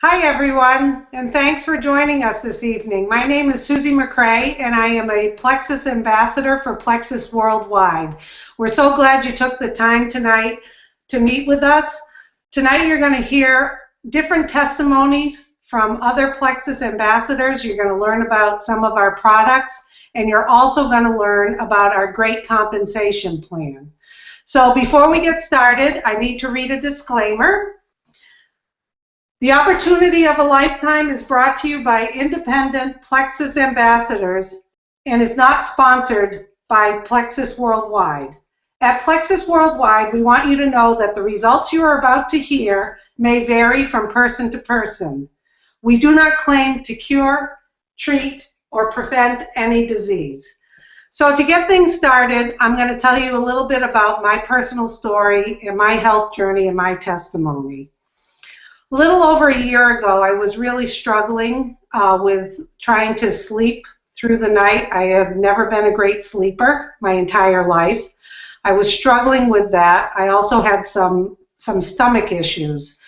Hi, everyone, and thanks for joining us this evening. My name is Susie McCrae, and I am a Plexus ambassador for Plexus Worldwide. We're so glad you took the time tonight to meet with us. Tonight, you're going to hear different testimonies from other Plexus ambassadors. You're going to learn about some of our products, and you're also going to learn about our great compensation plan. So before we get started, I need to read a disclaimer. The opportunity of a lifetime is brought to you by independent Plexus ambassadors and is not sponsored by Plexus Worldwide. At Plexus Worldwide, we want you to know that the results you are about to hear may vary from person to person. We do not claim to cure, treat, or prevent any disease. So to get things started, I'm going to tell you a little bit about my personal story and my health journey and my testimony. A little over a year ago, I was really struggling with trying to sleep through the night. I have never been a great sleeper my entire life. I was struggling with that. I also had some stomach issues.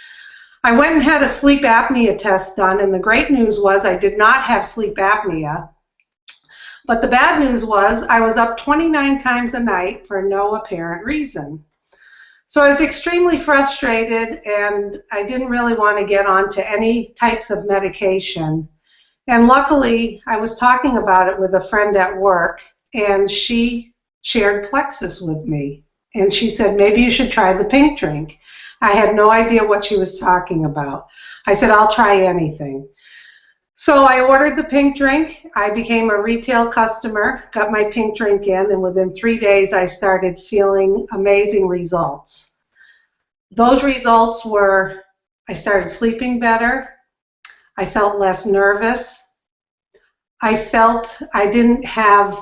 I went and had a sleep apnea test done, and the great news was I did not have sleep apnea. But the bad news was I was up 29 times a night for no apparent reason. So I was extremely frustrated, and I didn't really want to get onto any types of medication. And luckily, I was talking about it with a friend at work, and she shared Plexus with me. And she said, maybe you should try the pink drink. I had no idea what she was talking about. I said, I'll try anything. So I ordered the pink drink. I became a retail customer, got my pink drink in, and within 3 days I started feeling amazing results. Those results were, I started sleeping better, I felt less nervous, I felt I didn't have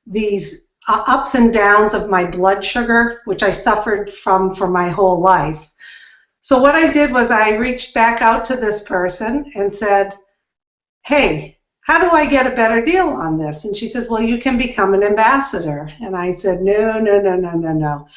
these ups and downs of my blood sugar, which I suffered from for my whole life. So what I did was I reached back out to this person and said, hey, how do I get a better deal on this? And she said, well, you can become an ambassador. And I said, no.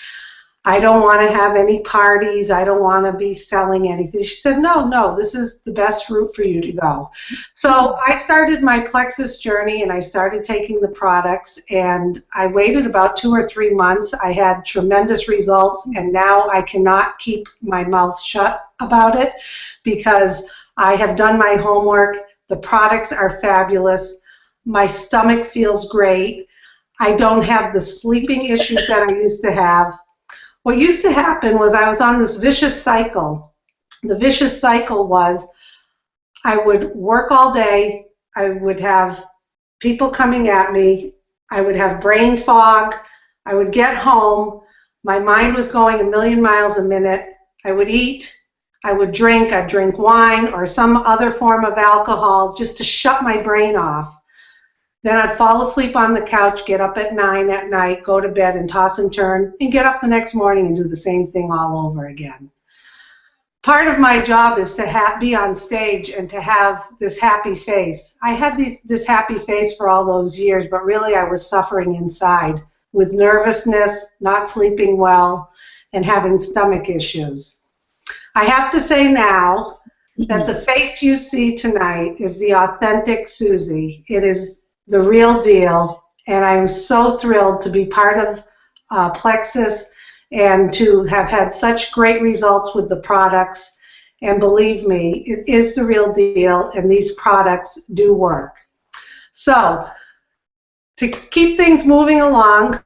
I don't want to have any parties. I don't want to be selling anything. She said, no, this is the best route for you to go. So I started my Plexus journey, and I started taking the products, and I waited about 2 or 3 months. I had tremendous results, and now I cannot keep my mouth shut about it because I have done my homework. The products are fabulous. My stomach feels great. I don't have the sleeping issues that I used to have. What used to happen was I was on this vicious cycle. The vicious cycle was I would work all day. I would have people coming at me. I would have brain fog. I would get home. My mind was going a million miles a minute. I would eat. I would drink. I'd drink wine or some other form of alcohol just to shut my brain off. Then I'd fall asleep on the couch, get up at 9 at night, go to bed and toss and turn, and get up the next morning and do the same thing all over again. Part of my job is to be on stage and to have this happy face. I had this happy face for all those years, but really I was suffering inside with nervousness, not sleeping well, and having stomach issues. I have to say now that the face you see tonight is the authentic Susie. It is the real deal, and I am so thrilled to be part of Plexus and to have had such great results with the products. And believe me, it is the real deal, and these products do work. So to keep things moving along,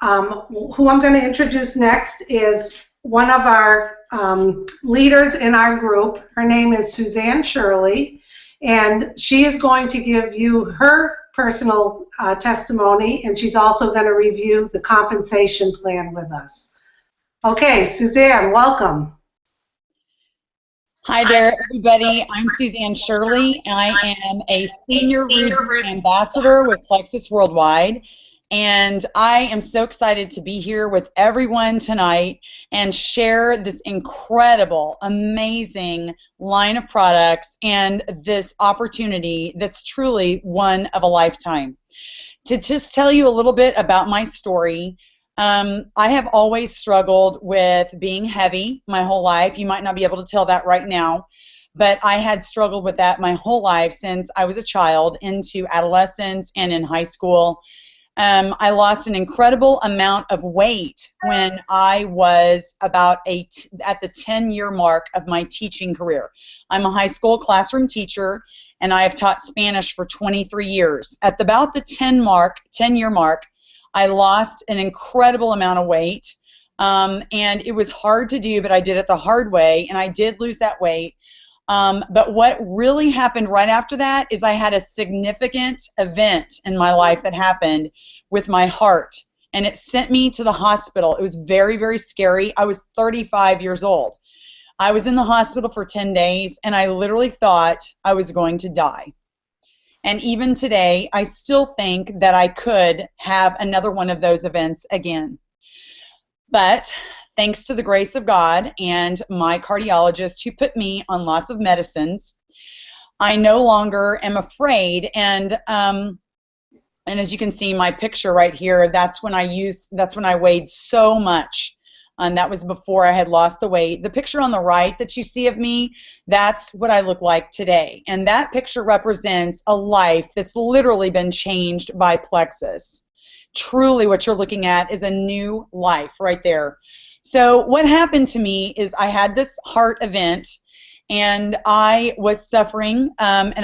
who I'm going to introduce next is one of our leaders in our group. Her name is Suzanne Shirley, and she is going to give you her personal testimony, and she's also going to review the compensation plan with us. Okay, Suzanne, welcome. Hi there, everybody. I'm Suzanne Shirley, and I am a Senior Root Ambassador with Plexus Worldwide. And I am so excited to be here with everyone tonight and share this incredible, amazing line of products and this opportunity that's truly one of a lifetime. To just tell you a little bit about my story, I have always struggled with being heavy my whole life. You might not be able to tell that right now, but I had struggled with that my whole life since I was a child into adolescence and in high school. I lost an incredible amount of weight when I was about at the 10-year mark of my teaching career. I'm a high school classroom teacher, and I have taught Spanish for 23 years. At about the 10-year mark, I lost an incredible amount of weight, and it was hard to do, but I did it the hard way, and I did lose that weight. But what really happened right after that is I had a significant event in my life that happened with my heart, and it sent me to the hospital. It was very, very scary. I was 35 years old. I was in the hospital for 10 days, and I literally thought I was going to die. And even today, I still think that I could have another one of those events again. But thanks to the grace of God and my cardiologist, who put me on lots of medicines, I no longer am afraid. And as you can see my picture right here, that's when I weighed so much. And that was before I had lost the weight. The picture on the right that you see of me, that's what I look like today. And that picture represents a life that's literally been changed by Plexus. Truly what you're looking at is a new life right there. So what happened to me is I had this heart event, and I was suffering, and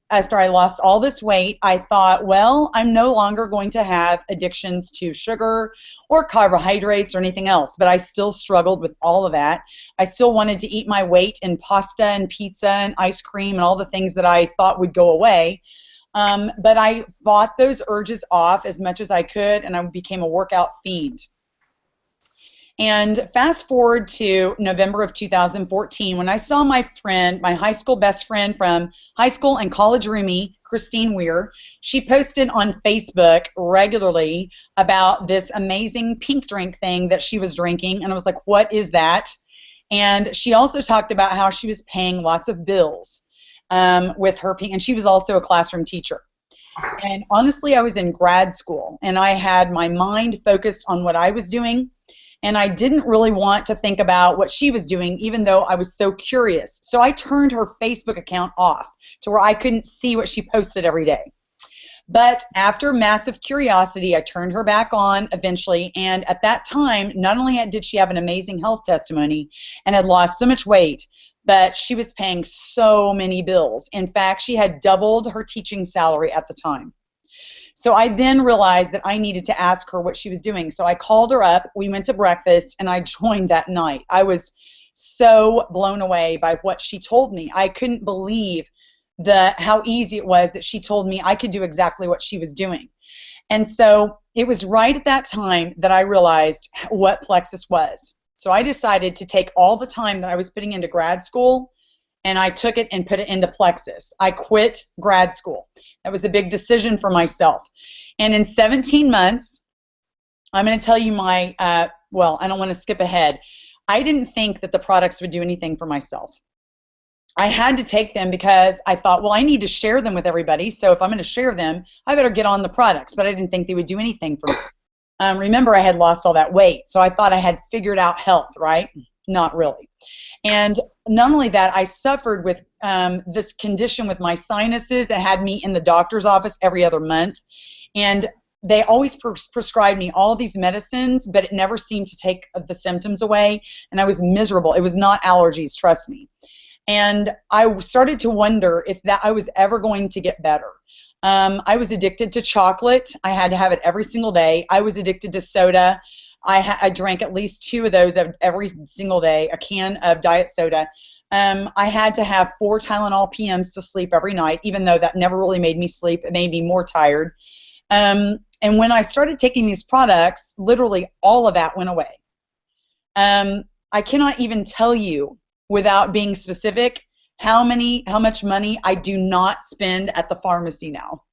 after I lost all this weight, I thought, well, I'm no longer going to have addictions to sugar or carbohydrates or anything else, but I still struggled with all of that. I still wanted to eat my weight in pasta and pizza and ice cream and all the things that I thought would go away. But I fought those urges off as much as I could, and I became a workout fiend. And fast forward to November of 2014, when I saw my friend, my high school best friend from high school and college roomie, Christine Weir, she posted on Facebook regularly about this amazing pink drink thing that she was drinking, and I was like, what is that? And she also talked about how she was paying lots of bills with her pink, and she was also a classroom teacher. And honestly, I was in grad school, and I had my mind focused on what I was doing, and I didn't really want to think about what she was doing, even though I was so curious. So I turned her Facebook account off to where I couldn't see what she posted every day. But after massive curiosity, I turned her back on eventually, and at that time, not only did she have an amazing health testimony and had lost so much weight, but she was paying so many bills. In fact, she had doubled her teaching salary at the time. So I then realized that I needed to ask her what she was doing. So I called her up, we went to breakfast, and I joined that night. I was so blown away by what she told me. I couldn't believe how easy it was that she told me I could do exactly what she was doing. And so it was right at that time that I realized what Plexus was. So I decided to take all the time that I was putting into grad school, and I took it and put it into Plexus. I quit grad school. That was a big decision for myself. And in 17 months, I'm going to tell you well, I don't want to skip ahead. I didn't think that the products would do anything for myself. I had to take them because I thought, well, I need to share them with everybody. So if I'm going to share them, I better get on the products. But I didn't think they would do anything for me. Remember, I had lost all that weight. So I thought I had figured out health, right? Not really. And not only that, I suffered with this condition with my sinuses that had me in the doctor's office every other month. And they always prescribed me all these medicines, but it never seemed to take the symptoms away. And I was miserable. It was not allergies, trust me. And I started to wonder if I was ever going to get better. I was addicted to chocolate. I had to have it every single day. I was addicted to soda. I drank at least 2 of those every single day, a can of diet soda. I had to have 4 Tylenol PMs to sleep every night, even though that never really made me sleep. It made me more tired. And when I started taking these products, literally all of that went away. I cannot even tell you, without being specific, how much money I do not spend at the pharmacy now.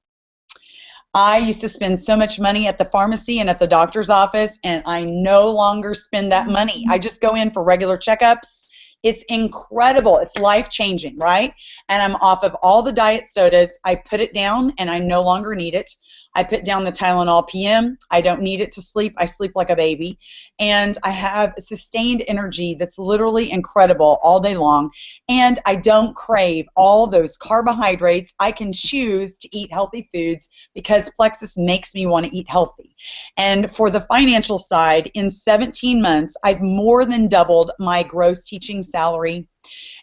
I used to spend so much money at the pharmacy and at the doctor's office, and I no longer spend that money. I just go in for regular checkups. It's incredible. It's life-changing, right? And I'm off of all the diet sodas. I put it down, and I no longer need it. I put down the Tylenol PM. I don't need it to sleep. I sleep like a baby. And I have sustained energy that's literally incredible all day long. And I don't crave all those carbohydrates. I can choose to eat healthy foods because Plexus makes me want to eat healthy. And for the financial side, in 17 months, I've more than doubled my gross teaching salary.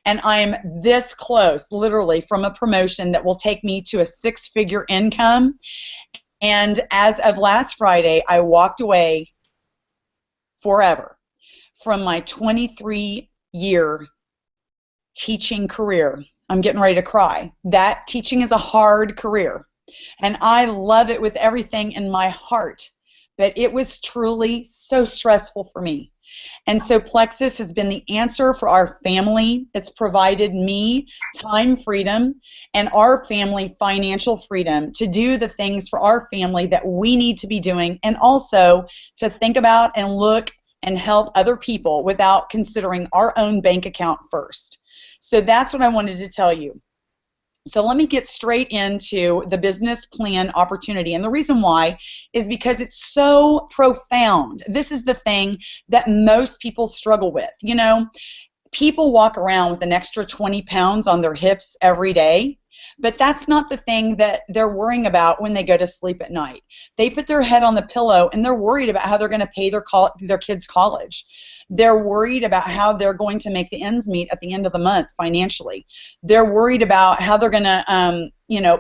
And I'm this close, literally, from a promotion that will take me to a 6-figure income. And as of last Friday, I walked away forever from my 23-year teaching career. I'm getting ready to cry. That teaching is a hard career, and I love it with everything in my heart. But it was truly so stressful for me. And so Plexus has been the answer for our family. It's provided me time freedom and our family financial freedom to do the things for our family that we need to be doing, and also to think about and look and help other people without considering our own bank account first. So that's what I wanted to tell you. So let me get straight into the business plan opportunity. And the reason why is because it's so profound. This is the thing that most people struggle with. You know, people walk around with an extra 20 pounds on their hips every day, but that's not the thing that they're worrying about when they go to sleep at night. They put their head on the pillow and they're worried about how they're going to pay their kids' college. They're worried about how they're going to make the ends meet at the end of the month financially. They're worried about how they're going to,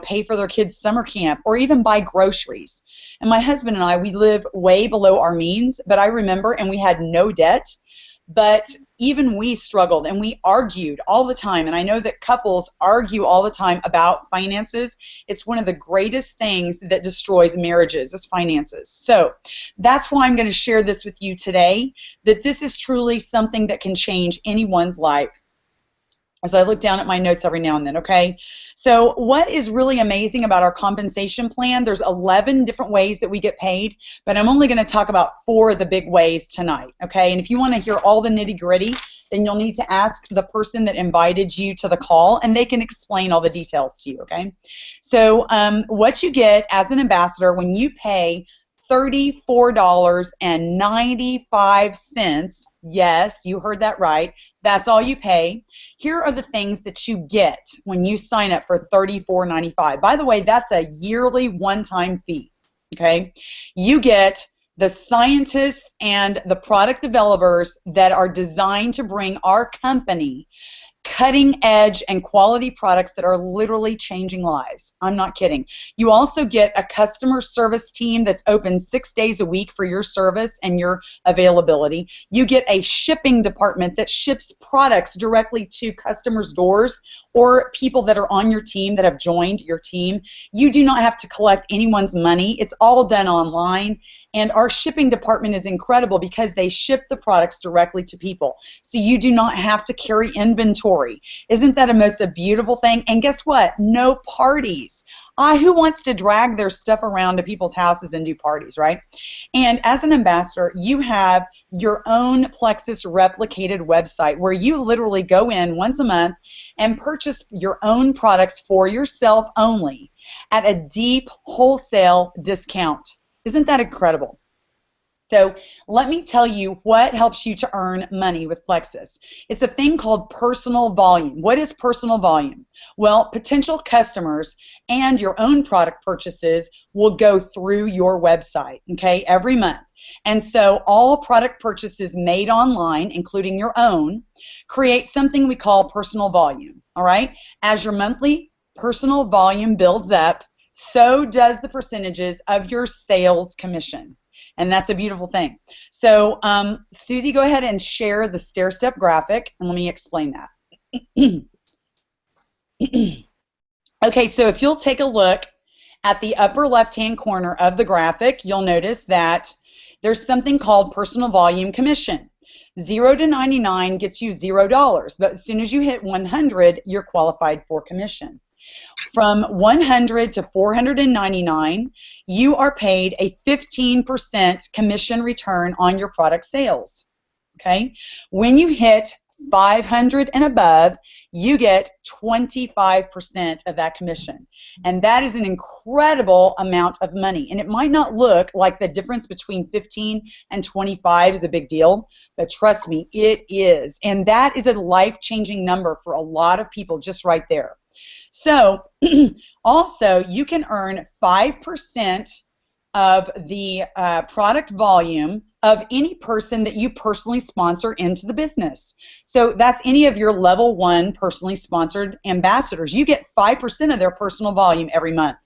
pay for their kids' summer camp or even buy groceries. And my husband and I, we live way below our means, but I remember, and we had no debt. But even we struggled and we argued all the time. And I know that couples argue all the time about finances. It's one of the greatest things that destroys marriages is finances. So that's why I'm going to share this with you today, that this is truly something that can change anyone's life. As I look down at my notes every now and then, okay? So what is really amazing about our compensation plan, there's 11 different ways that we get paid, but I'm only going to talk about 4 of the big ways tonight, okay? And if you want to hear all the nitty-gritty, then you'll need to ask the person that invited you to the call, and they can explain all the details to you, okay? So what you get as an ambassador when you pay $34.95. Yes, you heard that right. That's all you pay. Here are the things that you get when you sign up for $34.95. By the way, that's a yearly one-time fee, okay? You get the scientists and the product developers that are designed to bring our company cutting edge and quality products that are literally changing lives. I'm not kidding. You also get a customer service team that's open 6 days a week for your service and your availability. You get a shipping department that ships products directly to customers' doors or people that are on your team that have joined your team. You do not have to collect anyone's money. It's all done online. And our shipping department is incredible because they ship the products directly to people. So you do not have to carry inventory. Isn't that a beautiful thing? And guess what? No parties. Who wants to drag their stuff around to people's houses and do parties, right? And as an ambassador, you have your own Plexus replicated website where you literally go in once a month and purchase your own products for yourself only at a deep wholesale discount. Isn't that incredible? So let me tell you what helps you to earn money with Plexus. It's a thing called personal volume. What is personal volume? Well, potential customers and your own product purchases will go through your website, okay, every month. And so all product purchases made online, including your own, create something we call personal volume, all right? As your monthly personal volume builds up, so does the percentages of your sales commission. And that's a beautiful thing. So, Susie, go ahead and share the stair-step graphic, and let me explain that. Okay, so if you'll take a look at the upper left-hand corner of the graphic, you'll notice that there's something called personal volume commission. 0 to 99 gets you $0, but as soon as you hit 100, you're qualified for commission. From 100 to 499, you are paid a 15% commission return on your product sales. Okay? When you hit 500 and above, you get 25% of that commission. And that is an incredible amount of money. And it might not look like the difference between 15 and 25 is a big deal, but trust me, it is. And that is a life-changing number for a lot of people just right there. So also, you can earn 5% of the product volume of any person that you personally sponsor into the business. So that's any of your level 1 personally sponsored ambassadors. You get 5% of their personal volume every month.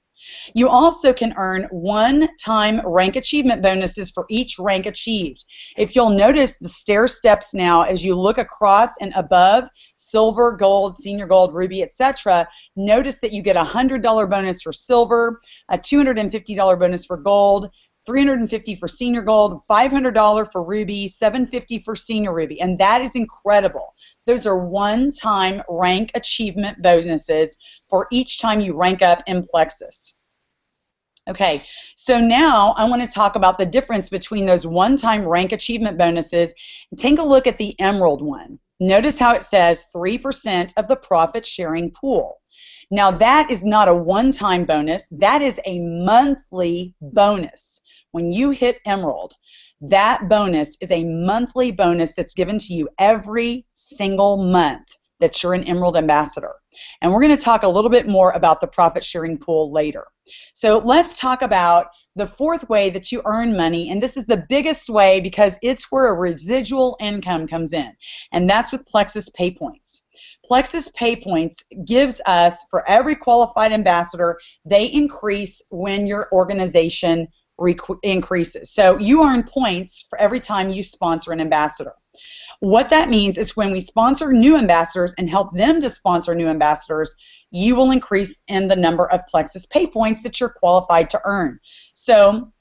You also can earn one-time rank achievement bonuses for each rank achieved. If you'll notice the stair steps now as you look across and above silver, gold, senior gold, ruby, etc., notice that you get a $100 bonus for silver, a $250 bonus for gold, $350 for senior gold, $500 for ruby, $750 for senior ruby, and that is incredible. Those are one-time rank achievement bonuses for each time you rank up in Plexus. Okay, so now I want to talk about the difference between those one-time rank achievement bonuses. Take a look at the Emerald one. Notice how it says 3% of the profit sharing pool. Now that is not a one-time bonus, that is a monthly bonus. When you hit Emerald, that bonus is a monthly bonus that's given to you every single month that you're an Emerald Ambassador. And we're going to talk a little bit more about the profit sharing pool later. So let's talk about the fourth way that you earn money, and this is the biggest way because it's where a residual income comes in, and that's with Plexus Pay Points. Plexus Pay Points gives us, for every qualified ambassador, they increase when your organization increases. So you earn points for every time you sponsor an ambassador. What that means is when we sponsor new ambassadors and help them to sponsor new ambassadors, you will increase in the number of Plexus Pay Points that you're qualified to earn. So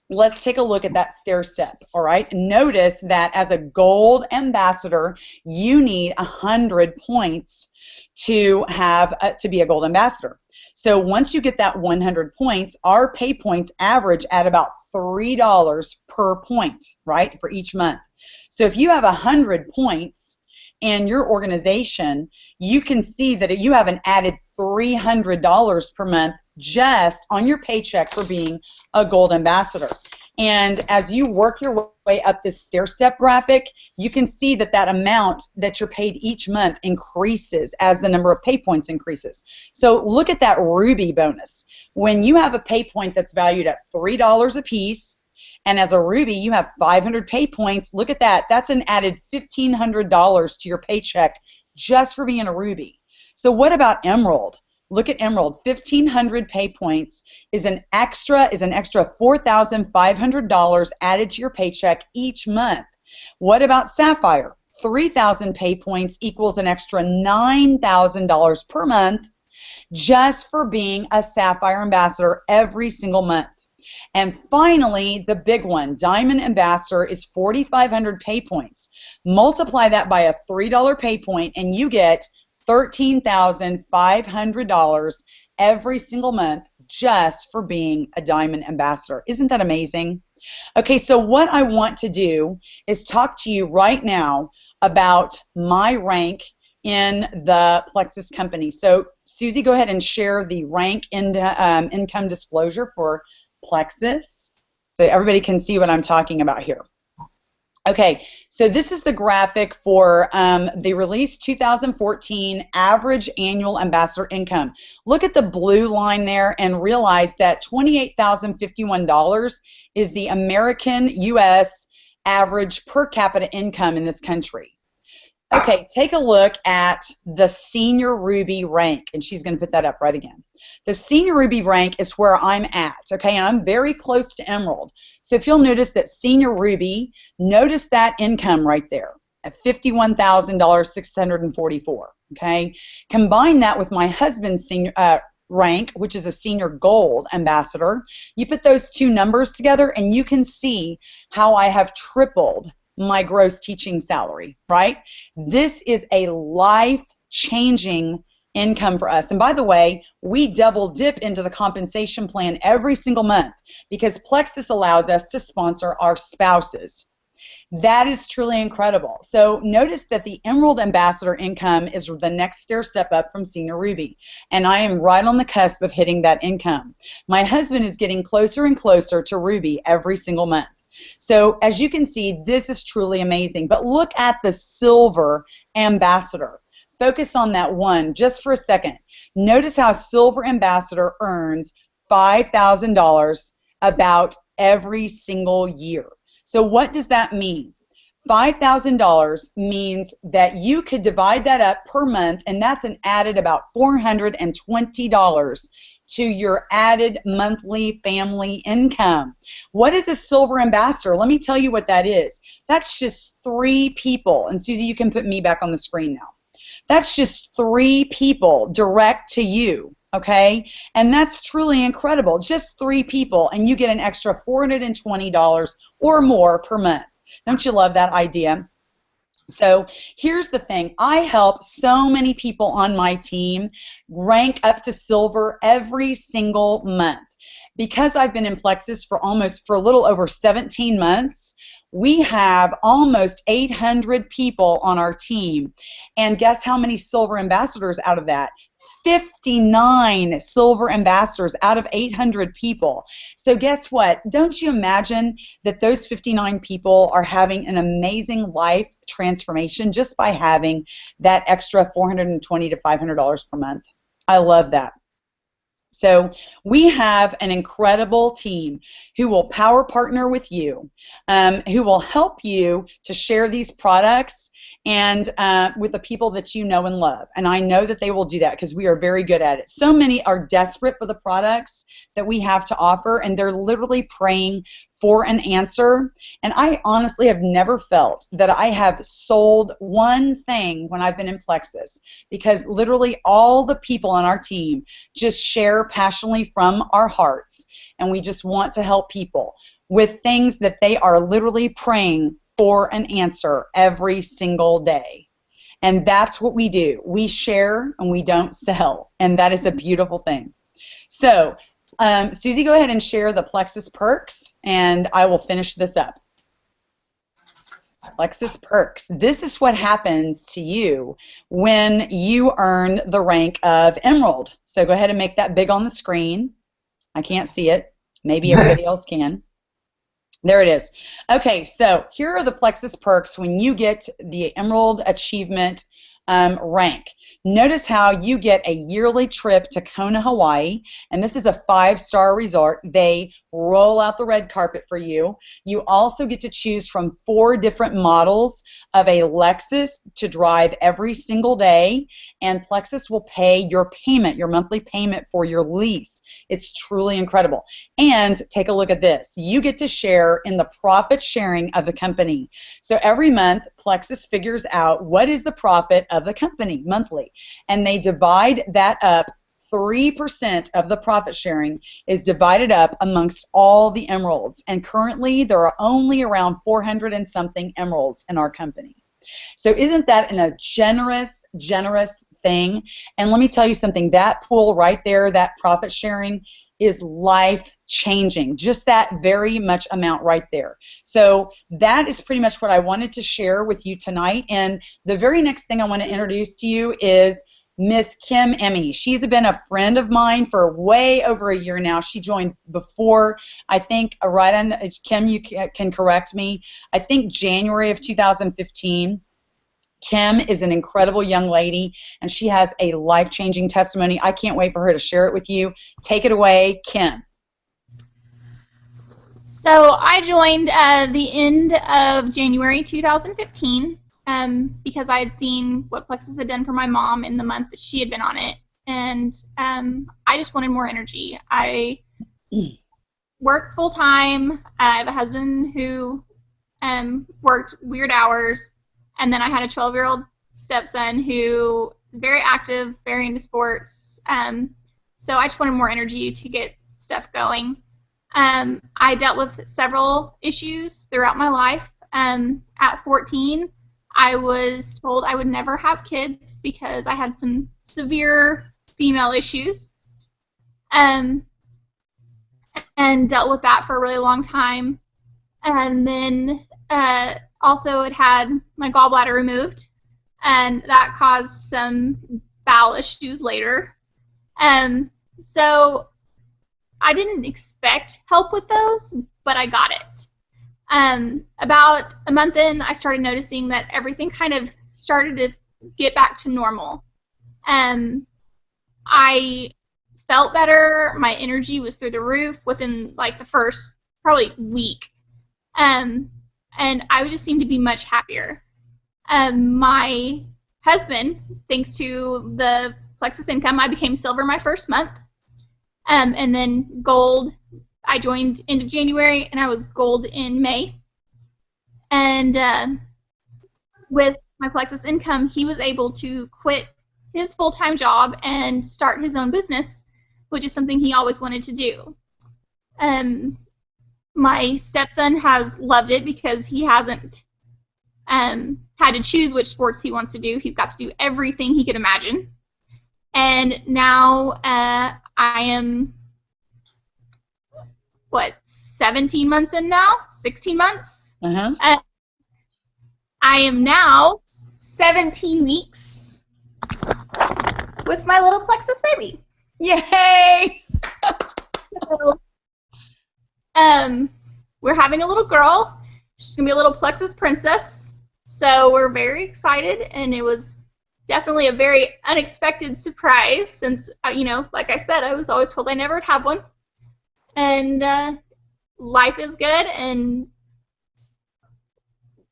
let's take a look at that stair step, all right? Notice that as a gold ambassador, you need 100 points to be a gold ambassador. So once you get that 100 points, our pay points average at about $3 per point, right, for each month. So if you have 100 points in your organization, you can see that you have an added $300 per month just on your paycheck for being a gold ambassador. And as you work your way up this stair step graphic, you can see that that amount that you're paid each month increases as the number of pay points increases. So look at that ruby bonus. When you have a pay point that's valued at $3 a piece, and as a ruby you have 500 pay points, look at that. That's an added $1,500 to your paycheck just for being a ruby. So what about emerald? Look at emerald. 1,500 pay points is an extra $4,500 added to your paycheck each month. What about sapphire? 3,000 pay points equals an extra $9,000 per month just for being a sapphire ambassador every single month. And finally, the big one, diamond ambassador, is 4,500 pay points. Multiply that by a $3 pay point and you get $13,500 every single month just for being a diamond ambassador. Isn't that amazing? Okay, so what I want to do is talk to you right now about my rank in the Plexus company. So Susie, go ahead and share the rank income disclosure for Plexus so everybody can see what I'm talking about here. Okay, so this is the graphic for the release 2014 average annual ambassador income. Look at the blue line there and realize that $28,051 is the American U.S. average per capita income in this country. Okay, take a look at the senior ruby rank, and she's going to put that up right again. The senior ruby rank is where I'm at, okay, and I'm very close to emerald. So if you'll notice that senior ruby, notice that income right there at $51,644, okay? Combine that with my husband's senior rank, which is a senior gold ambassador. You put those two numbers together and you can see how I have tripled my gross teaching salary, right? This is a life-changing income for us. And by the way, we double dip into the compensation plan every single month because Plexus allows us to sponsor our spouses. That is truly incredible. So notice that the Emerald Ambassador income is the next stair step up from Senior Ruby, and I am right on the cusp of hitting that income. My husband is getting closer and closer to Ruby every single month. So as you can see, this is truly amazing. But look at the Silver Ambassador. Focus on that one just for a second. Notice how Silver Ambassador earns $5,000 about every single year. So what does that mean? $5,000 means that you could divide that up per month, and that's an added about $420 to your added monthly family income. What is a Silver Ambassador? Let me tell you what that is. That's just 3 people. And Susie, you can put me back on the screen now. That's just 3 people direct to you. Okay, and that's truly incredible. Just 3 people, and you get an extra $420 or more per month. Don't you love that idea? So here's the thing. I help so many people on my team rank up to Silver every single month. Because I've been in Plexus for a little over 17 months, we have almost 800 people on our team. And guess how many Silver Ambassadors out of that? 59 Silver Ambassadors out of 800 people. So guess what? Don't you imagine that those 59 people are having an amazing life transformation just by having that extra $420 to $500 per month? I love that. So we have an incredible team who will power partner with you, who will help you to share these products and with the people that you know and love. And I know that they will do that because we are very good at it. So many are desperate for the products that we have to offer, and they're literally praying for an answer. And I honestly have never felt that I have sold one thing when I've been in Plexus, because literally all the people on our team just share passionately from our hearts, and we just want to help people with things that they are literally praying for an answer every single day. And that's what we do. We share and we don't sell, and that is a beautiful thing. So Susie, go ahead and share the Plexus perks, and I will finish this up. Plexus perks. This is what happens to you when you earn the rank of Emerald. So go ahead and make that big on the screen. I can't see it. Maybe everybody else can. There it is. Okay, so here are the Plexus perks when you get the Emerald Achievement rank. Notice how you get a yearly trip to Kona, Hawaii, and this is a 5-star resort. They roll out the red carpet for you. You also get to choose from 4 different models of a Lexus to drive every single day, and Plexus will pay your payment, your monthly payment for your lease. It's truly incredible. And take a look at this. You get to share in the profit sharing of the company. So every month, Plexus figures out what is the profit of the company monthly, and they divide that up. 3% of the profit sharing is divided up amongst all the emeralds, and currently there are only around 400 and something emeralds in our company. So isn't that a generous thing? And let me tell you something, that pool right there, that profit sharing, is life-changing, just that very much amount right there. So that is pretty much what I wanted to share with you tonight. And the very next thing I want to introduce to you is Miss Kim Emmy. She's been a friend of mine for way over a year now. She joined before, I think, right on the, Kim, you can correct me, I think January of 2015. Kim is an incredible young lady, and she has a life-changing testimony. I can't wait for her to share it with you. Take it away, Kim. So I joined the end of January 2015 because I had seen what Plexus had done for my mom in the month that she had been on it, and I just wanted more energy. I work full-time. I have a husband who worked weird hours. And then I had a 12-year-old stepson who is very active, very into sports. So I just wanted more energy to get stuff going. I dealt with several issues throughout my life. At 14, I was told I would never have kids because I had some severe female issues. And dealt with that for a really long time. And then also had my gallbladder removed, and that caused some bowel issues later. So I didn't expect help with those, but I got it. About a month in, I started noticing that everything kind of started to get back to normal. I felt better. My energy was through the roof within like the first probably week. And I just seemed to be much happier. My husband, thanks to the Plexus income, I became silver my first month. And then gold, I joined end of January, and I was gold in May. And with my Plexus income, he was able to quit his full-time job and start his own business, which is something he always wanted to do. My stepson has loved it because he hasn't had to choose which sports he wants to do. He's got to do everything he could imagine. And now I am, 17 months in now? 16 months? Uh-huh. I am now 17 weeks with my little Plexus baby. Yay! So, we're having a little girl. She's going to be a little Plexus princess. So we're very excited, and it was definitely a very unexpected surprise since, like I said, I was always told I never would have one. And life is good, and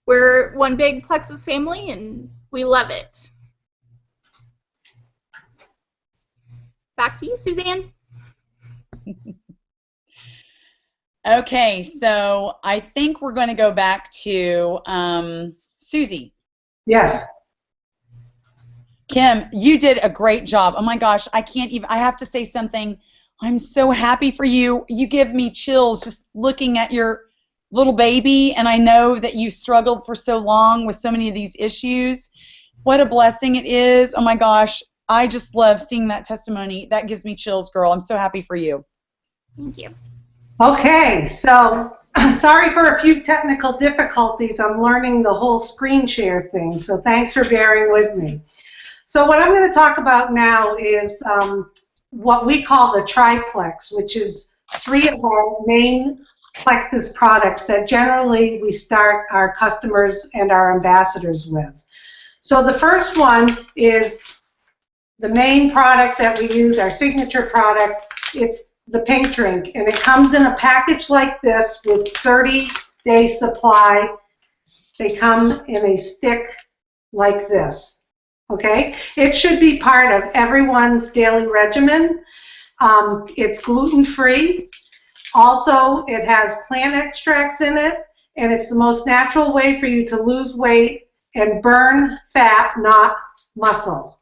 we're one big Plexus family, and we love it. Back to you, Suzanne. Okay, so I think we're going to go back to Susie. Yes. Kim, you did a great job. Oh my gosh, I have to say something. I'm so happy for you. You give me chills just looking at your little baby, and I know that you struggled for so long with so many of these issues. What a blessing it is. Oh my gosh, I just love seeing that testimony. That gives me chills, girl. I'm so happy for you. Thank you. Okay, so sorry for a few technical difficulties. I'm learning the whole screen share thing, so thanks for bearing with me. So what I'm going to talk about now is what we call the triplex, which is 3 of our main Plexus products that generally we start our customers and our ambassadors with. So the first one is the main product that we use, our signature product. It's the pink drink, and it comes in a package like this with 30-day supply. They come in a stick like this. Okay, it should be part of everyone's daily regimen. It's gluten-free. Also, it has plant extracts in it, and it's the most natural way for you to lose weight and burn fat, not muscle.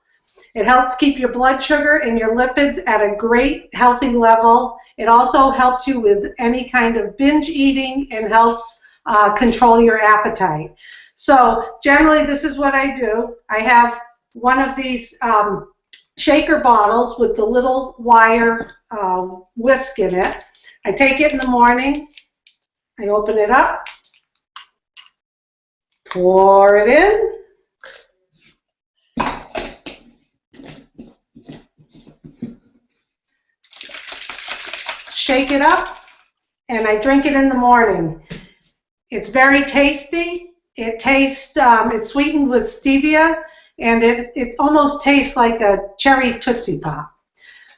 It helps keep your blood sugar and your lipids at a great healthy level. It also helps you with any kind of binge eating and helps control your appetite. So generally, this is what I do. I have one of these shaker bottles with the little wire whisk in it. I take it in the morning, I open it up, pour it in, shake it up, and I drink it in the morning. It's very tasty. It tastes, it's sweetened with stevia, and it almost tastes like a cherry Tootsie Pop.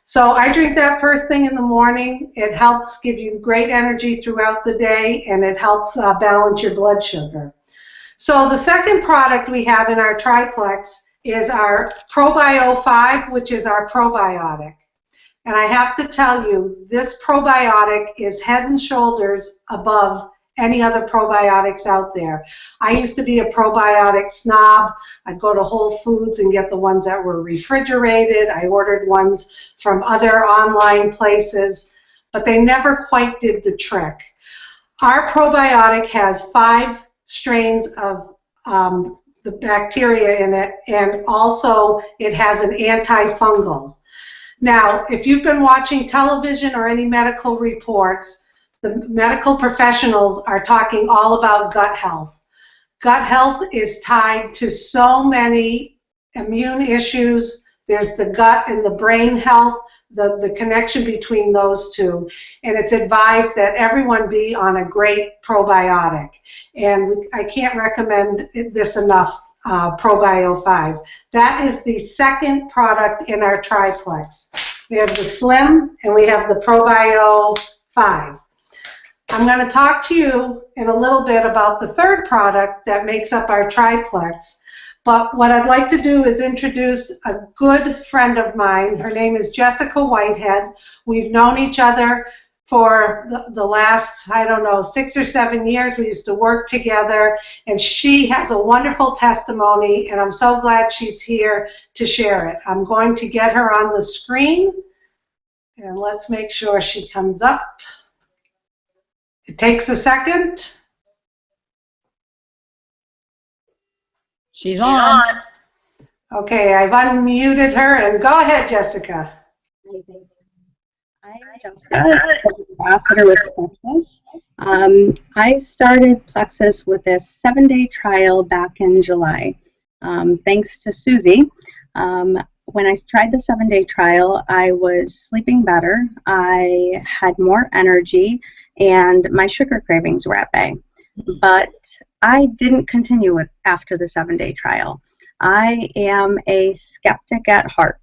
So I drink that first thing in the morning. It helps give you great energy throughout the day, and it helps balance your blood sugar. So the second product we have in our triplex is our Probio 5, which is our probiotic. And I have to tell you, this probiotic is head and shoulders above any other probiotics out there. I used to be a probiotic snob. I'd go to Whole Foods and get the ones that were refrigerated. I ordered ones from other online places, but they never quite did the trick. Our probiotic has 5 strains of the bacteria in it, and also it has an antifungal. Now, if you've been watching television or any medical reports, the medical professionals are talking all about gut health. Gut health is tied to so many immune issues. There's the gut and the brain health, the connection between those two. And it's advised that everyone be on a great probiotic. And I can't recommend this enough, Probio 5. That is the second product in our triplex. We have the Slim and we have the Probio 5. I'm going to talk to you in a little bit about the third product that makes up our triplex. But what I'd like to do is introduce a good friend of mine. Her name is Jessica Whitehead. We've known each other for the last, I don't know, 6 or 7 years. We used to work together, and she has a wonderful testimony, and I'm so glad she's here to share it. I'm going to get her on the screen, and let's make sure she comes up. It takes a second. She's on. Okay, I've unmuted her, and go ahead, Jessica. I'm Jessica, ambassador with Plexus. I started Plexus with a 7-day trial back in July. Thanks to Susie. When I tried the 7-day trial, I was sleeping better, I had more energy, and my sugar cravings were at bay. But I didn't continue it after the 7-day trial. I am a skeptic at heart.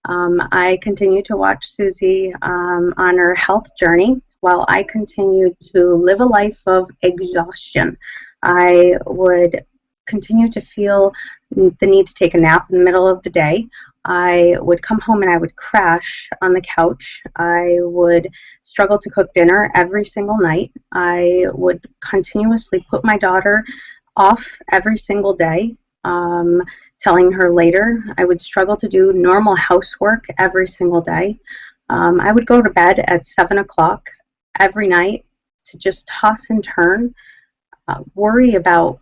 I continue to watch Susie on her health journey while I continued to live a life of exhaustion. I would continue to feel the need to take a nap in the middle of the day. I would come home and I would crash on the couch. I would struggle to cook dinner every single night. I would continuously put my daughter off every single day, telling her later. I would struggle to do normal housework every single day. I would go to bed at 7 o'clock every night to just toss and turn, worry about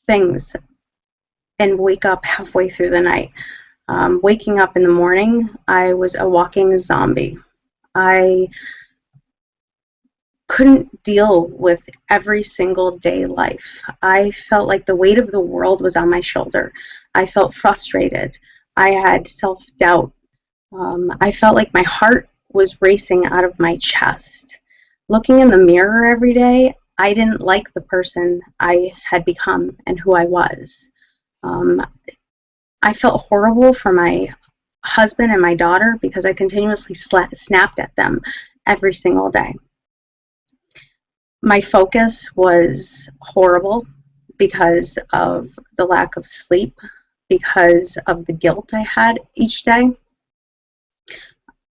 things, and wake up halfway through the night. Waking up in the morning, I was a walking zombie. I couldn't deal with every single day life. I felt like the weight of the world was on my shoulder. I felt frustrated. I had self-doubt. I felt like my heart was racing out of my chest. Looking in the mirror every day, I didn't like the person I had become and who I was. I felt horrible for my husband and my daughter because I continuously snapped at them every single day. My focus was horrible because of the lack of sleep, because of the guilt I had each day.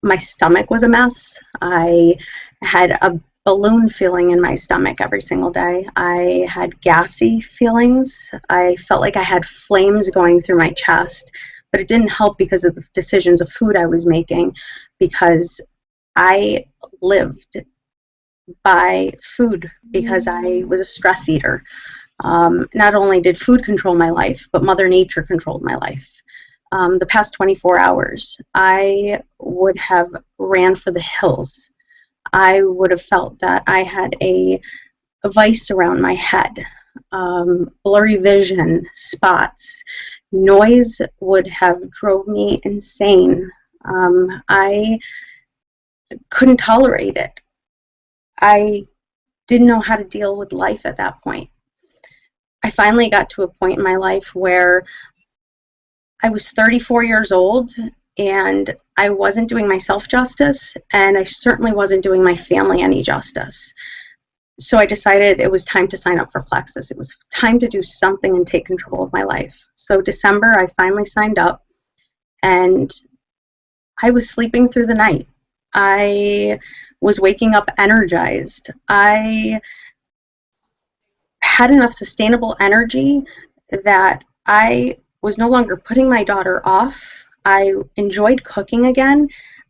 My stomach was a mess. I had a balloon feeling in my stomach every single day. I had gassy feelings. I felt like I had flames going through my chest, but it didn't help because of the decisions of food I was making, because I lived by food because I was a stress eater. Not only did food control my life, but Mother Nature controlled my life. The past 24 hours, I would have ran for the hills. I would have felt that I had a vice around my head, blurry vision, spots. Noise would have drove me insane. I couldn't tolerate it. I didn't know how to deal with life at that point. I finally got to a point in my life where I was 34 years old and I wasn't doing myself justice, and I certainly wasn't doing my family any justice. So I decided it was time to sign up for Plexus. It was time to do something and take control of my life. So December, I finally signed up, and I was sleeping through the night. I was waking up energized. I had enough sustainable energy that I was no longer putting my daughter off. I enjoyed cooking again.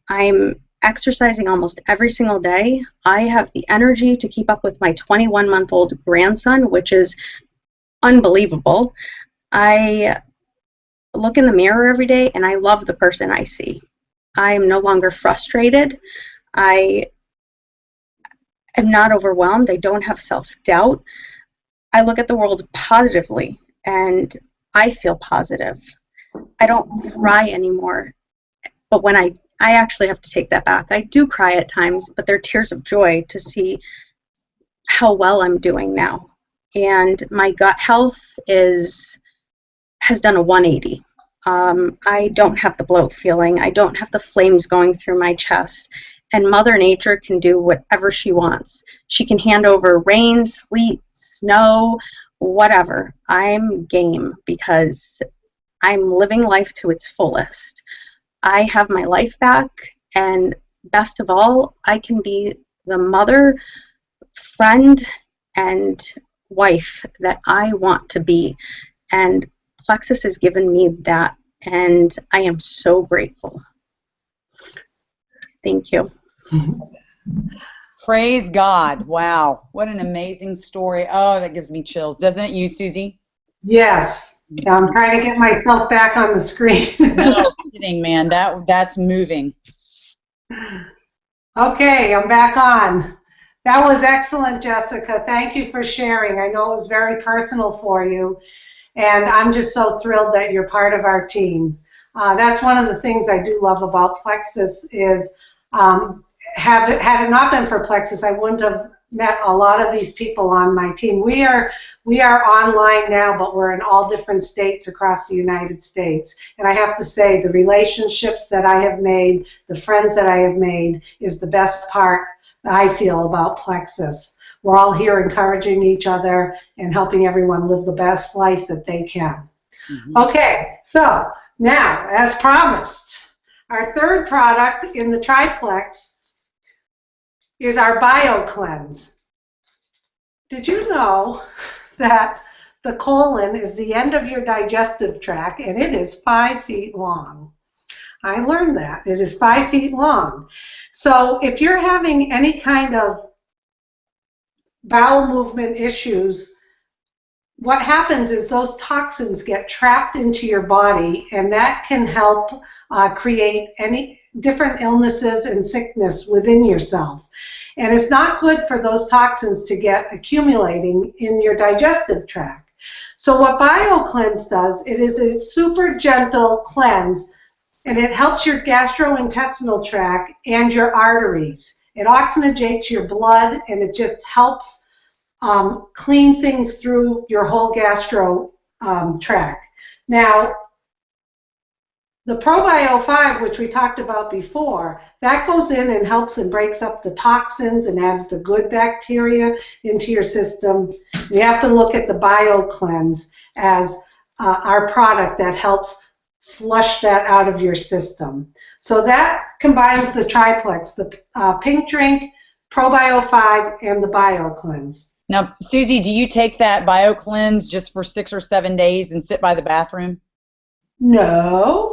I'm exercising almost every single day. I have the energy to keep up with my 21-month-old grandson, which is unbelievable. I look in the mirror every day and I love the person I see. I am no longer frustrated. I am not overwhelmed. I don't have self-doubt. I look at the world positively, and I feel positive. I don't cry anymore. But when I actually have to take that back. I do cry at times, but they're tears of joy to see how well I'm doing now. And my gut health has done a 180. I don't have the bloat feeling. I don't have the flames going through my chest. And Mother Nature can do whatever she wants. She can hand over rain, sleet, snow, whatever. I'm game because I'm living life to its fullest. I have my life back, and best of all, I can be the mother, friend, and wife that I want to be. And Plexus has given me that, and I am so grateful. Thank you. Praise God. Wow. What an amazing story. Oh, that gives me chills. Doesn't it you, Susie? Yes. I'm trying to get myself back on the screen. No kidding, man. That's moving. Okay, I'm back on. That was excellent, Jessica. Thank you for sharing. I know it was very personal for you, and I'm just so thrilled that you're part of our team. That's one of the things I do love about Plexus is had it not been for Plexus, I wouldn't have met a lot of these people on my team. We are online now, but we're in all different states across the United States. And I have to say, the relationships that I have made, the friends that I have made, is the best part I feel about Plexus. We're all here encouraging each other and helping everyone live the best life that they can. Mm-hmm. Okay, so now, as promised, our third product in the triplex is our BioCleanse. Did you know that the colon is the end of your digestive tract, and it is 5 feet long? I learned that. It is 5 feet long. So if you're having any kind of bowel movement issues, what happens is those toxins get trapped into your body, and that can help create any different illnesses and sickness within yourself. And it's not good for those toxins to get accumulating in your digestive tract. So what BioCleanse does, it is a super gentle cleanse, and it helps your gastrointestinal tract and your arteries. It oxygenates your blood, and it just helps clean things through your whole gastro tract. Now, the ProBio 5, which we talked about before, that goes in and helps and breaks up the toxins and adds the good bacteria into your system. You have to look at the BioCleanse as our product that helps flush that out of your system. So that combines the triplex, the pink drink, ProBio 5, and the BioCleanse. Now, Susie, do you take that BioCleanse just for 6 or 7 days and sit by the bathroom? No.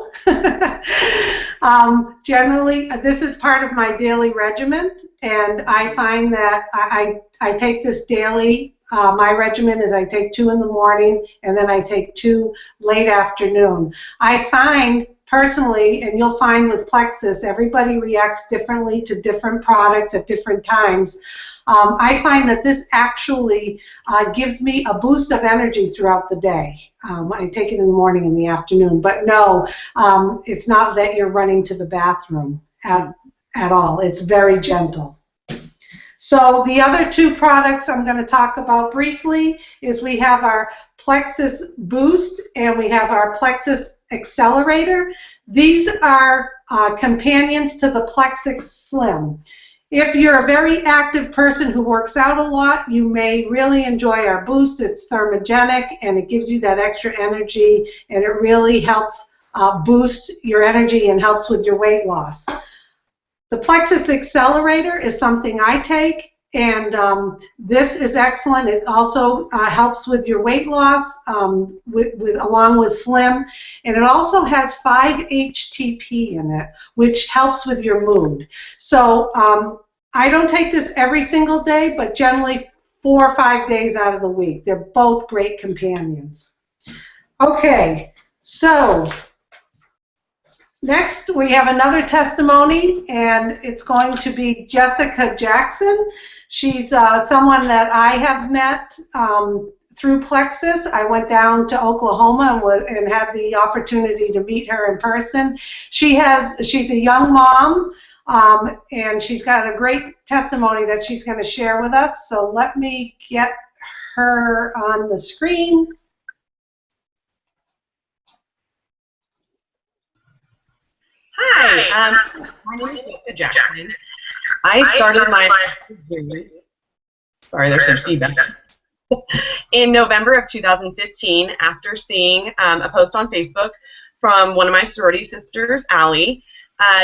Generally, this is part of my daily regimen, and I find that I take this daily. My regimen is I take 2 in the morning, and then I take 2 late afternoon. I find personally, and you'll find with Plexus, everybody reacts differently to different products at different times. I find that this actually gives me a boost of energy throughout the day. I take it in the morning and the afternoon, but no, it's not that you're running to the bathroom at all. It's very gentle. So the other 2 products I'm going to talk about briefly is we have our Plexus Boost and we have our Plexus Accelerator. These are companions to the Plexus Slim. If you're a very active person who works out a lot, you may really enjoy our Boost. It's thermogenic, and it gives you that extra energy, and it really helps boost your energy and helps with your weight loss. The Plexus Accelerator is something I take, and this is excellent. It also helps with your weight loss along with Slim, and it also has 5-HTP in it, which helps with your mood. So I don't take this every single day, but generally 4 or 5 days out of the week. They're both great companions. Okay, so Next, we have another testimony, and it's going to be Jessica Jackson. She's someone that I have met through Plexus. I went down to Oklahoma and had the opportunity to meet her in person. She's a young mom, and she's got a great testimony that she's going to share with us. So let me get her on the screen. Hi, my name is Jessica Jackson. I started my sorry, there's some feedback. In November of 2015, after seeing a post on Facebook from one of my sorority sisters, Allie.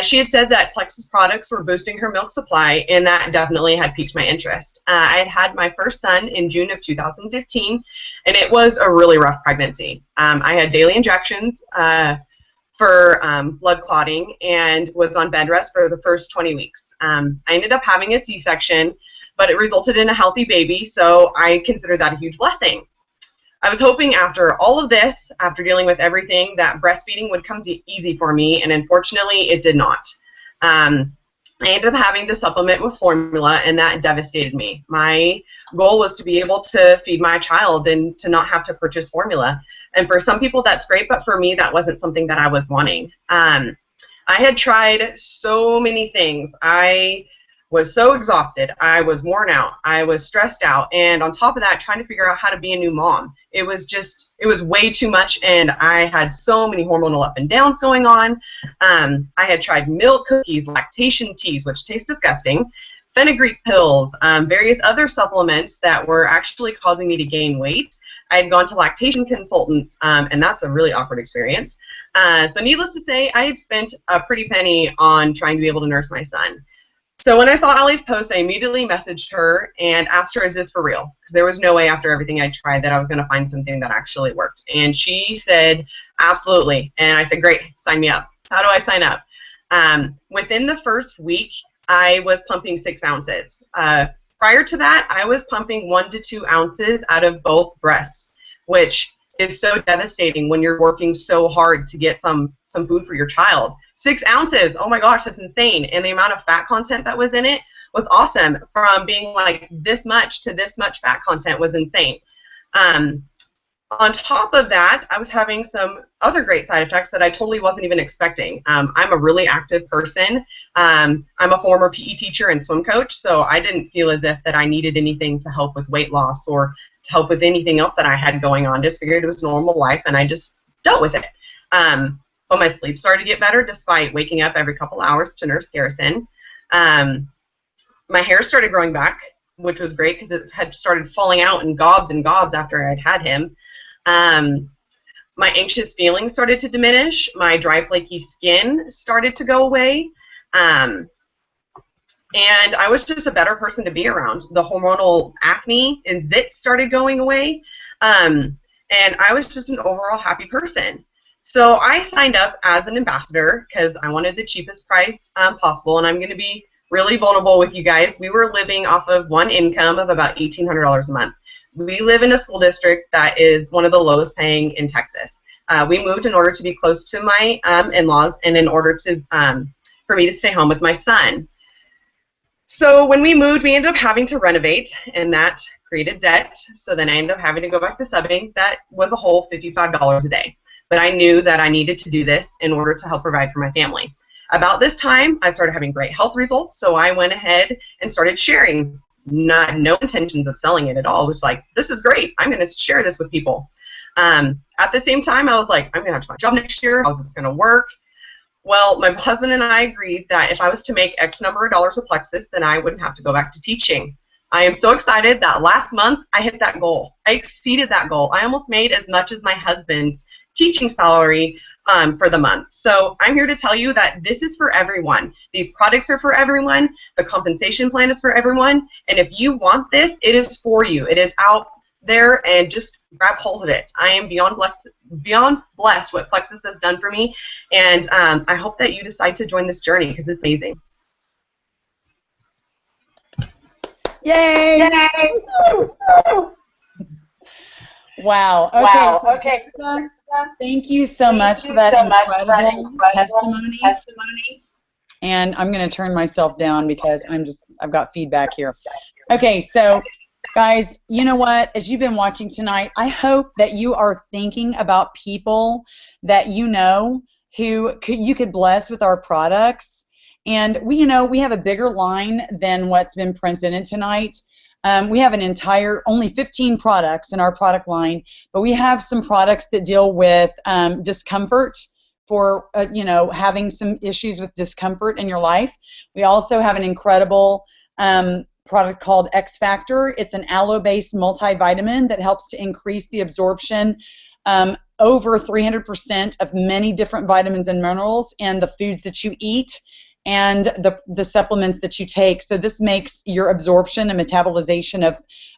She had said that Plexus products were boosting her milk supply, and that definitely had piqued my interest. I had had my first son in June of 2015, and it was a really rough pregnancy. I had daily injections for blood clotting and was on bed rest for the first 20 weeks. I ended up having a C-section, but it resulted in a healthy baby, so I consider that a huge blessing. I was hoping after all of this, after dealing with everything, that breastfeeding would come easy for me, and unfortunately it did not. I ended up having to supplement with formula, and that devastated me. My goal was to be able to feed my child and to not have to purchase formula. And for some people that's great, but for me that wasn't something that I was wanting. I had tried so many things. I was so exhausted. I was worn out. I was stressed out. And on top of that, trying to figure out how to be a new mom. It was way too much, and I had so many hormonal up and downs going on. I had tried milk cookies, lactation teas, which taste disgusting, fenugreek pills, various other supplements that were actually causing me to gain weight. I had gone to lactation consultants, and that's a really awkward experience. So needless to say, I had spent a pretty penny on trying to be able to nurse my son. So when I saw Allie's post, I immediately messaged her and asked her, is this for real? Because there was no way after everything I tried that I was going to find something that actually worked. And she said, absolutely. And I said, great, sign me up. How do I sign up? Within the first week, I was pumping 6 ounces. Prior to that, I was pumping 1 to 2 ounces out of both breasts, which is so devastating when you're working so hard to get some food for your child. 6 ounces, oh my gosh, that's insane. And the amount of fat content that was in it was awesome. From being like this much to this much fat content was insane. On top of that, I was having some other great side effects that I totally wasn't even expecting. I'm a really active person. I'm a former PE teacher and swim coach, so I didn't feel as if that I needed anything to help with weight loss or to help with anything else that I had going on. Just figured it was normal life, and I just dealt with it. But my sleep started to get better despite waking up every couple hours to nurse Garrison. My hair started growing back, which was great because it had started falling out in gobs and gobs after I'd had him. My anxious feelings started to diminish. My dry, flaky skin started to go away. And I was just a better person to be around. The hormonal acne and zits started going away. And I was just an overall happy person. So I signed up as an ambassador because I wanted the cheapest price possible, and I'm going to be really vulnerable with you guys. We were living off of one income of about $1,800 a month. We live in a school district that is one of the lowest paying in Texas. We moved in order to be close to my in-laws and in order to for me to stay home with my son. So when we moved, we ended up having to renovate, and that created debt. So then I ended up having to go back to subbing. That was a whole $55 a day. But I knew that I needed to do this in order to help provide for my family. About this time, I started having great health results, so I went ahead and started sharing. No intentions of selling it at all. It was like, this is great. I'm going to share this with people. At the same time, I was like, I'm going to have to find a job next year. How's this going to work? Well, my husband and I agreed that if I was to make X number of dollars with Plexus, then I wouldn't have to go back to teaching. I am so excited that last month I hit that goal. I exceeded that goal. I almost made as much as my husband's teaching salary for the month. So I'm here to tell you that this is for everyone. These products are for everyone. The compensation plan is for everyone. And if you want this, it is for you. It is out there, and just grab hold of it. I am beyond blessed what Plexus has done for me, and I hope that you decide to join this journey because it's amazing. Yay! Yay! Wow. Okay. Thank you so much for that incredible testimony. And I'm going to turn myself down because I've got feedback here. Okay, so guys, you know what? As you've been watching tonight, I hope that you are thinking about people that you know who you could bless with our products. And we have a bigger line than what's been presented tonight. We have only 15 products in our product line, but we have some products that deal with discomfort for, having some issues with discomfort in your life. We also have an incredible product called X Factor. It's an aloe-based multivitamin that helps to increase the absorption over 300% of many different vitamins and minerals in the foods that you eat and the supplements that you take. So this makes your absorption and metabolization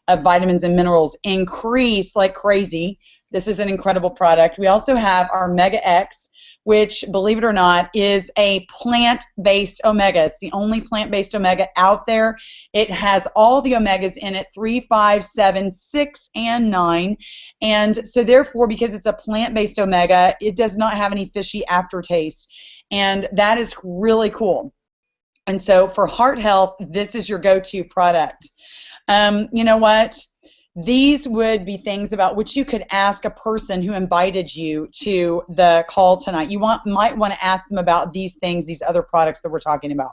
of vitamins and minerals increase like crazy. This is an incredible product. We also have our Mega X, which, believe it or not, is a plant-based omega. It's the only plant-based omega out there. It has all the omegas in it, 3, 5, 7, 6, and 9. And so therefore, because it's a plant-based omega, it does not have any fishy aftertaste. And that is really cool. And so for heart health, this is your go-to product. You know what? These would be things about which you could ask a person who invited you to the call tonight. You might want to ask them about these things, these other products that we're talking about.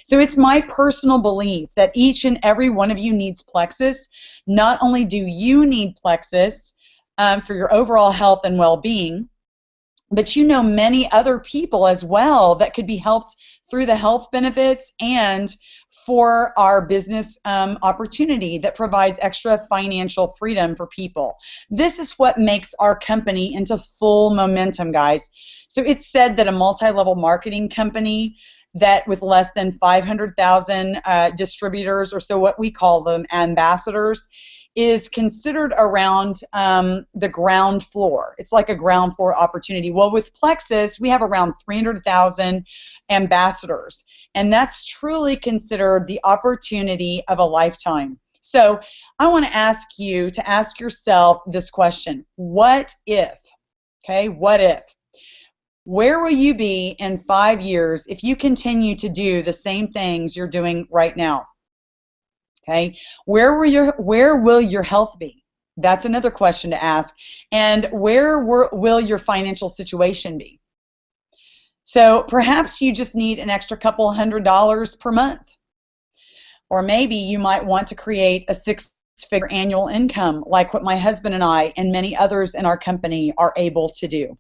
So it's my personal belief that each and every one of you needs Plexus. Not only do you need Plexus for your overall health and well-being, but you know many other people as well that could be helped through the health benefits and for our business opportunity that provides extra financial freedom for people. This is what makes our company into full momentum, guys. So it's said that a multi-level marketing company that with less than 500,000 distributors, or so what we call them, ambassadors, is considered around the ground floor. It's like a ground floor opportunity. Well, with Plexus, we have around 300,000 ambassadors, and that's truly considered the opportunity of a lifetime. So I want to ask you to ask yourself this question: what if? Okay, what if? Where will you be in 5 years if you continue to do the same things you're doing right now? Okay, where will your health be? That's another question to ask. And where will your financial situation be? So perhaps you just need an extra couple $100 per month. Or maybe you might want to create a 6-figure annual income like what my husband and I and many others in our company are able to do.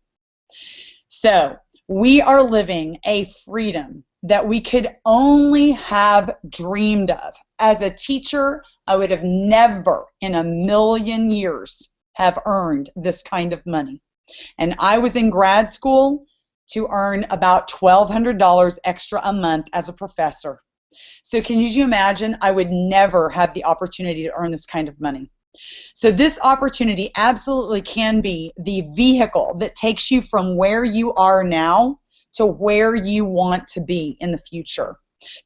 So we are living a freedom that we could only have dreamed of. As a teacher, I would have never in a million years have earned this kind of money. And I was in grad school to earn about $1,200 extra a month as a professor. So can you imagine? I would never have the opportunity to earn this kind of money. So this opportunity absolutely can be the vehicle that takes you from where you are now to where you want to be in the future,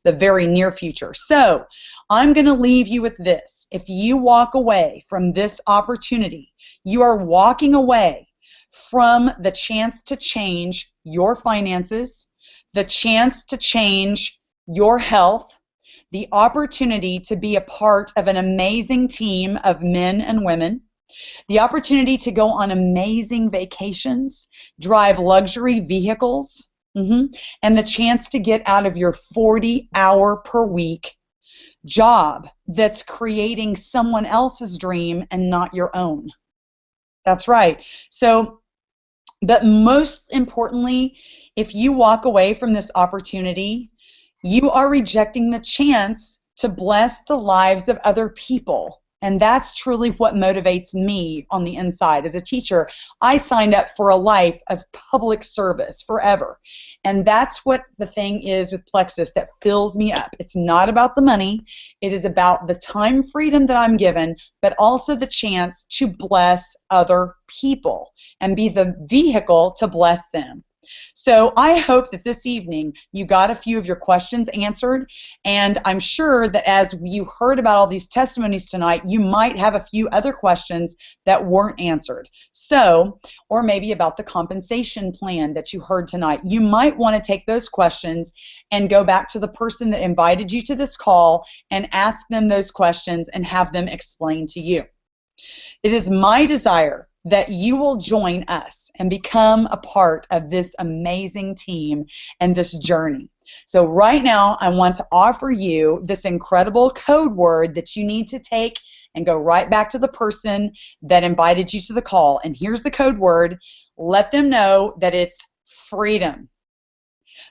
the very near future. So I'm going to leave you with this. If you walk away from this opportunity, you are walking away from the chance to change your finances, the chance to change your health, the opportunity to be a part of an amazing team of men and women, the opportunity to go on amazing vacations, drive luxury vehicles, and the chance to get out of your 40-hour per week job that's creating someone else's dream and not your own. That's right. So, but most importantly, if you walk away from this opportunity, you are rejecting the chance to bless the lives of other people. And that's truly what motivates me on the inside. As a teacher, I signed up for a life of public service forever. And that's what the thing is with Plexus that fills me up. It's not about the money. It is about the time freedom that I'm given, but also the chance to bless other people and be the vehicle to bless them. So I hope that this evening you got a few of your questions answered, and I'm sure that as you heard about all these testimonies tonight, you might have a few other questions that weren't answered. So, or maybe about the compensation plan that you heard tonight. You might want to take those questions and go back to the person that invited you to this call and ask them those questions and have them explain to you. It is my desire that you will join us and become a part of this amazing team and this journey. So right now, I want to offer you this incredible code word that you need to take and go right back to the person that invited you to the call. And here's the code word. Let them know that it's freedom.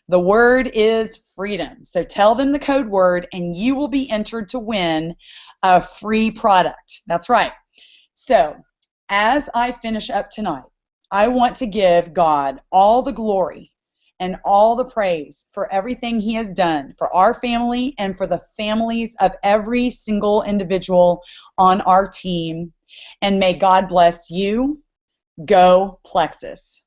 The word is freedom. So tell them the code word and you will be entered to win a free product. That's right. So as I finish up tonight, I want to give God all the glory and all the praise for everything He has done for our family and for the families of every single individual on our team. And may God bless you. Go Plexus.